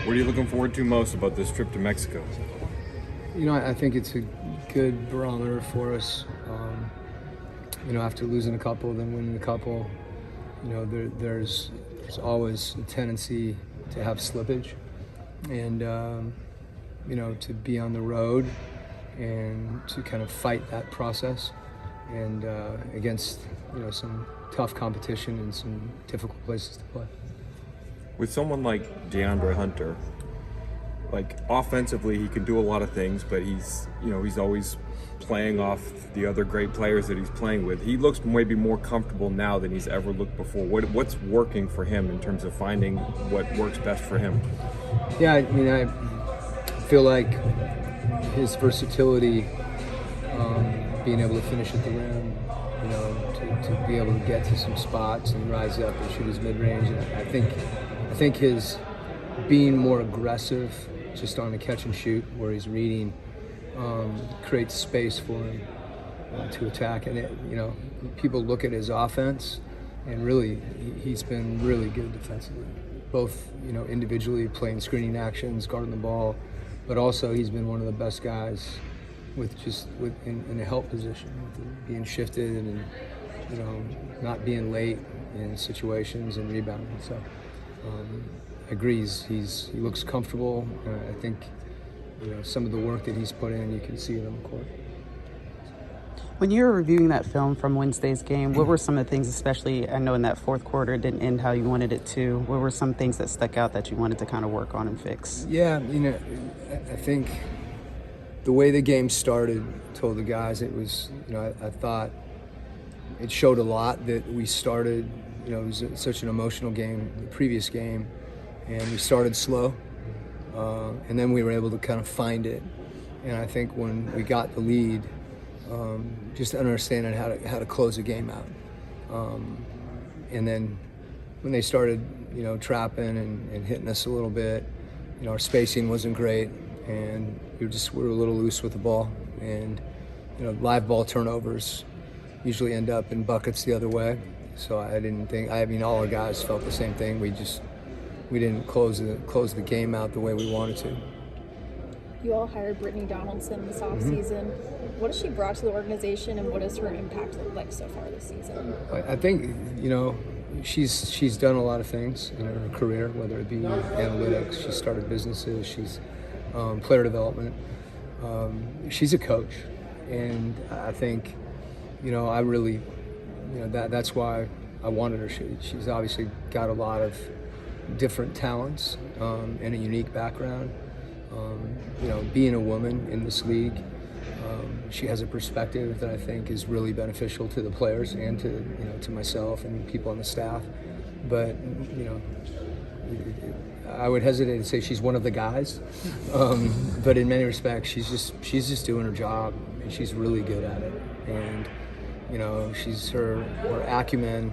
What are you looking forward to most about this trip to Mexico? I think it's a good barometer for us. After losing a couple, then winning a couple, there's always a tendency to have slippage, and to be on the road and to kind of fight that process, and against some tough competition and some difficult places to play. With someone like DeAndre Hunter, like offensively, he can do a lot of things, but he's always playing off the other great players that he's playing with. He looks maybe more comfortable now than he's ever looked before. What's working for him in terms of finding what works best for him? Yeah, I feel like his versatility, being able to finish at the rim, to be able to get to some spots and rise up and shoot his mid-range. And I think his being more aggressive just on the catch and shoot where he's reading creates space for him to attack. And people look at his offense, and really he's been really good defensively, both individually playing screening actions, guarding the ball, but also he's been one of the best guys in a help position, with being shifted and not being late in situations and rebounding. So I agree, he looks comfortable. I think some of the work that he's put in, you can see it on the court. When you were reviewing that film from Wednesday's game, what were some of the things, especially I know in that fourth quarter it didn't end how you wanted it to, what were some things that stuck out that you wanted to kind of work on and fix? Yeah, I think the way the game started told the guys it was, I thought it showed a lot that we started, it was such an emotional game, the previous game, and we started slow, and then we were able to kind of find it. And I think when we got the lead, just understanding how to close a game out. And then when they started, trapping and hitting us a little bit, our spacing wasn't great, and we were a little loose with the ball. And live ball turnovers usually end up in buckets the other way. So all our guys felt the same thing. We didn't close the game out the way we wanted to. You all hired Brittney Donaldson this offseason. What has she brought to the organization, and what has her impact looked like so far this season? I think, she's done a lot of things in her career, whether it be analytics, she's started businesses, she's player development. She's a coach, and I think, I really, that's why I wanted her. She's obviously got a lot of different talents and a unique background. Being a woman in this league, she has a perspective that I think is really beneficial to the players and to myself and people on the staff. But I would hesitate to say she's one of the guys, but in many respects she's just doing her job, and she's really good at it. And she's her acumen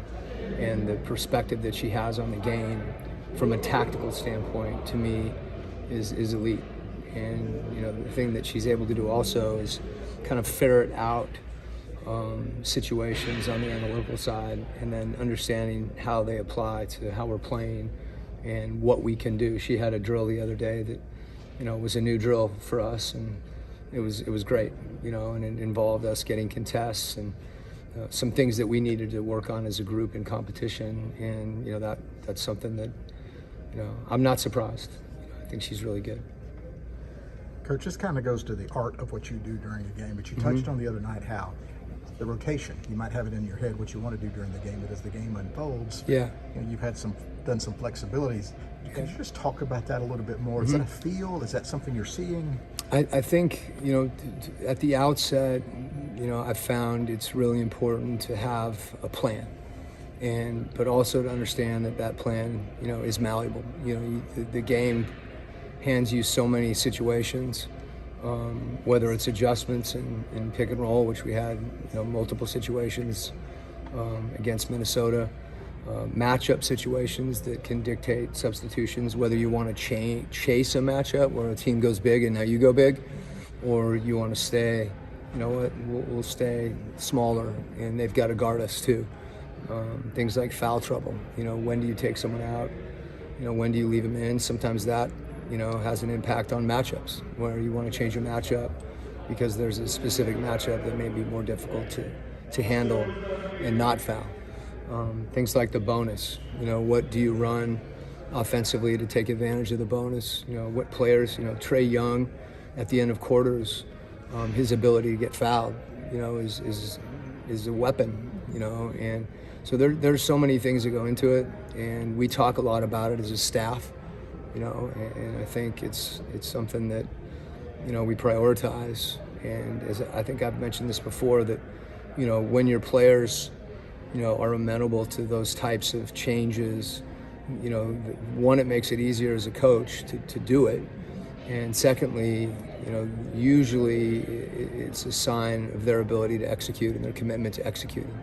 and the perspective that she has on the game from a tactical standpoint, to me, is elite. And the thing that she's able to do also is kind of ferret out situations on the analytical side, and then understanding how they apply to how we're playing and what we can do. She had a drill the other day that was a new drill for us, and it was great, and it involved us getting contests and some things that we needed to work on as a group in competition. And that's something that I'm not surprised. I think she's really good. Coach, this kind of goes to the art of what you do during a game, but you touched on the other night how the rotation, you might have it in your head what you want to do during the game, but as the game unfolds, you've had done some flexibilities. Could you just talk about that a little bit more? Is that a feel? Is that something you're seeing? I think, at the outset, I've found it's really important to have a plan, but also to understand that plan, is malleable. The game hands you so many situations, whether it's adjustments in pick and roll, which we had multiple situations against Minnesota, matchup situations that can dictate substitutions, whether you want to chase a matchup where a team goes big and now you go big, or you want to stay, we'll stay smaller and they've got to guard us too. Things like foul trouble, when do you take someone out, when do you leave them in? Sometimes that has an impact on matchups, where you want to change a matchup because there's a specific matchup that may be more difficult to handle and not foul. Things like the bonus, what do you run offensively to take advantage of the bonus? What players, Trae Young at the end of quarters, his ability to get fouled, is a weapon, and so there's so many things that go into it, and we talk a lot about it as a staff, and I think it's something that, we prioritize. And as I think I've mentioned this before, that, when your players, are amenable to those types of changes, one, it makes it easier as a coach to do it. And secondly, usually it's a sign of their ability to execute and their commitment to executing.